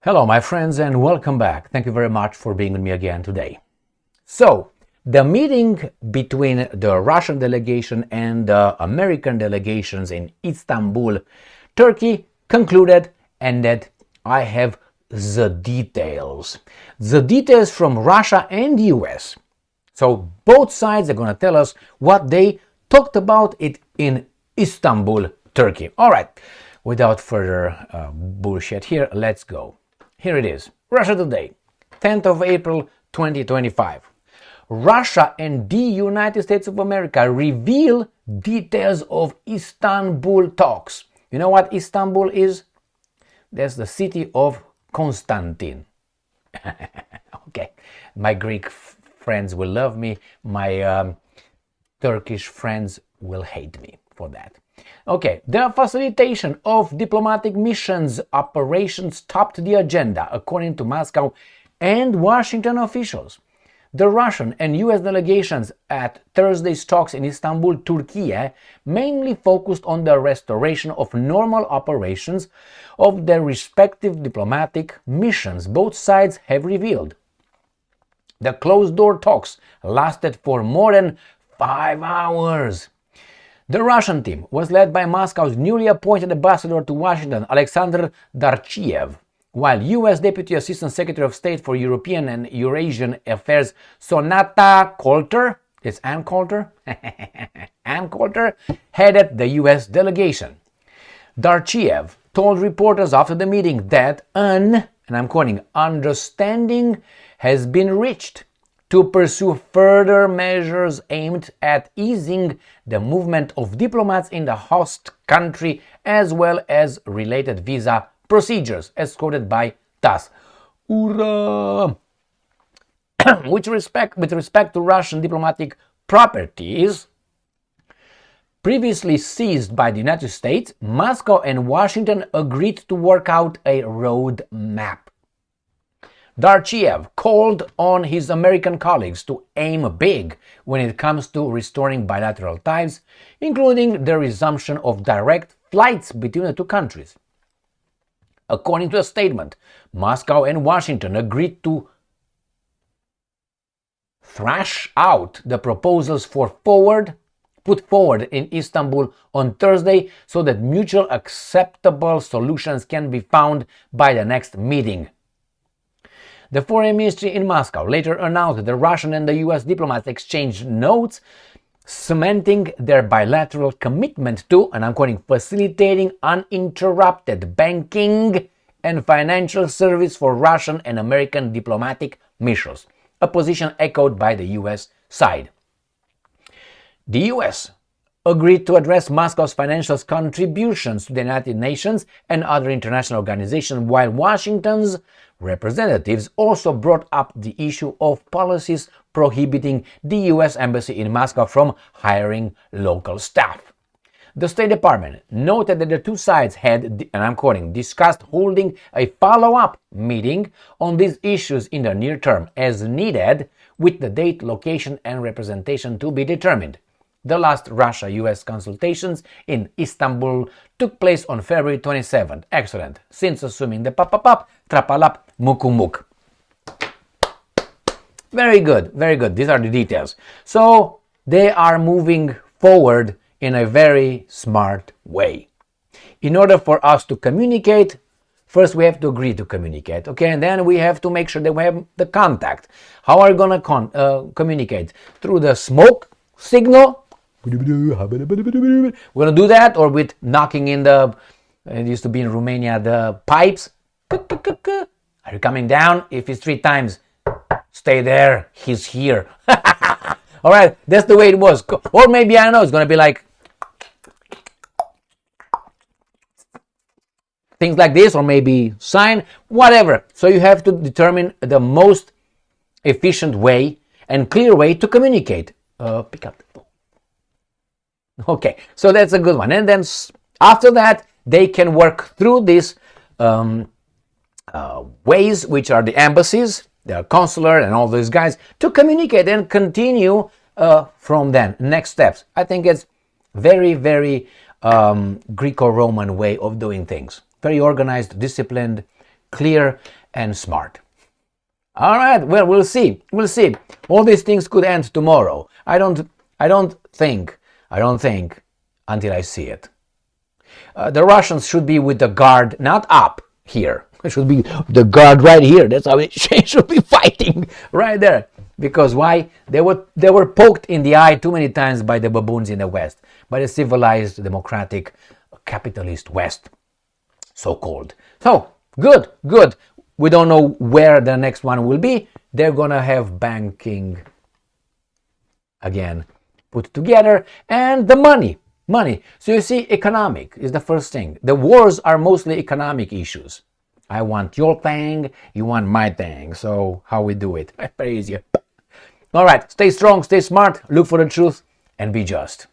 Hello, my friends, and welcome back. Thank you very much for being with me again today. So, the meeting between the Russian delegation and the American delegations in Istanbul, Turkey, concluded, and that I have the details. The details from Russia and the US. So, both sides are going to tell us what they talked about it in Istanbul, Turkey. All right, without further bullshit here, let's go. Here it is. Russia Today, 10th of April 2025. Russia and the United States of America reveal details of Istanbul talks. You know what Istanbul is? That's the city of Constantine. Okay, my Greek friends will love me. My Turkish friends will hate me for that. Okay, the facilitation of diplomatic missions operations topped the agenda, according to Moscow and Washington officials. The Russian and US delegations at Thursday's talks in Istanbul, Turkey, mainly focused on the restoration of normal operations of their respective diplomatic missions, both sides have revealed. The closed-door talks lasted for more than 5 hours. The Russian team was led by Moscow's newly appointed ambassador to Washington, Alexander Darchiev, while U.S. Deputy Assistant Secretary of State for European and Eurasian Affairs Sonata Coulter, it's Ann Coulter, Ann Coulter, headed the U.S. delegation. Darchiev told reporters after the meeting that and I'm quoting, understanding has been reached to pursue further measures aimed at easing the movement of diplomats in the host country as well as related visa procedures, as quoted by TASS. Ura! With respect to Russian diplomatic properties previously seized by the United States, Moscow and Washington agreed to work out a road map. Darchiev called on his American colleagues to aim big when it comes to restoring bilateral ties, including the resumption of direct flights between the two countries. According to a statement, Moscow and Washington agreed to thrash out the proposals put forward in Istanbul on Thursday so that mutual acceptable solutions can be found by the next meeting. The Foreign Ministry in Moscow later announced that the Russian and the US diplomats exchanged notes cementing their bilateral commitment to, and I'm quoting, facilitating uninterrupted banking and financial service for Russian and American diplomatic missions, a position echoed by the US side. The US agreed to address Moscow's financial contributions to the United Nations and other international organizations, while Washington's representatives also brought up the issue of policies prohibiting the US Embassy in Moscow from hiring local staff. The State Department noted that the two sides had, and I'm quoting, discussed holding a follow-up meeting on these issues in the near term as needed, with the date, location, and representation to be determined. The last Russia-US consultations in Istanbul took place on February 27th. Excellent. Since assuming the papapap, trapalap, mukumuk. Very good, very good. These are the details. So they are moving forward in a very smart way. In order for us to communicate, first we have to agree to communicate, okay? And then we have to make sure that we have the contact. How are we going to communicate? Through the smoke signal? We're going to do that, or with knocking in it used to be in Romania, the pipes. Are you coming down? If it's 3 times, stay there, he's here. All right, that's the way it was. Or maybe, I don't know, it's going to be like things like this, or maybe sign, whatever. So you have to determine the most efficient way and clear way to communicate. Pick up the phone. Okay, so that's a good one. And then after that, they can work through these ways, which are the embassies, the consular, and all those guys, to communicate and continue from then. Next steps. I think it's very, very Greco-Roman way of doing things. Very organized, disciplined, clear and smart. All right, well, we'll see. We'll see. All these things could end tomorrow. I don't think until I see it. The Russians should be with the guard not up here. It should be the guard right here. That's how it should be fighting right there. Because why? They were poked in the eye too many times by the baboons in the West, by the civilized, democratic, capitalist West, so-called. So, good. We don't know where the next one will be. They're gonna have banking again put together, and the money. So you see, economic is the first thing. The wars are mostly economic issues. I want your thing, you want my thing. So how we do it? Very easy. All right, stay strong, stay smart, look for the truth, and be just.